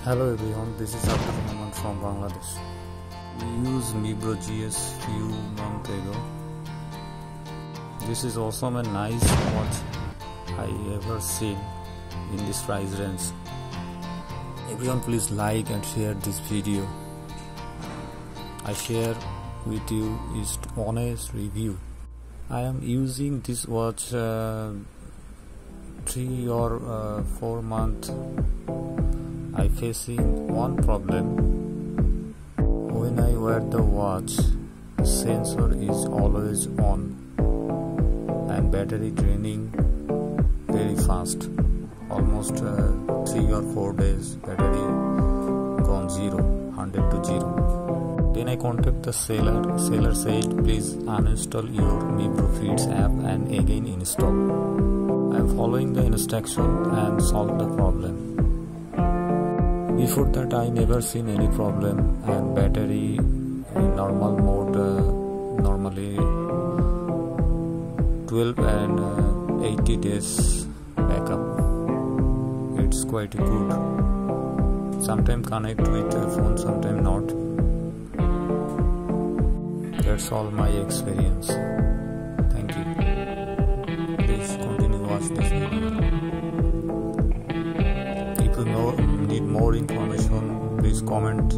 Hello everyone, this is Abdul Rahman from Bangladesh. We used Mibro GS few months ago. This is awesome and nice watch I ever seen in this price range. Everyone please like and share this video. I share with you is honest review. I am using this watch 3 or 4 months. I facing one problem. When I wear the watch, sensor is always on and battery draining very fast. Almost 3 or 4 days battery gone 100 to 0. Then I contact the seller. Seller said please uninstall your Mibro Feeds app and again install. I am following the instruction and solve the problem. Before that I never seen any problem, and battery in normal mode normally 12 and 80 days backup. It's quite good. Sometimes connect with the phone, sometimes not. That's all my experience. Thank you. Please continue watch this video. If you need more information, please comment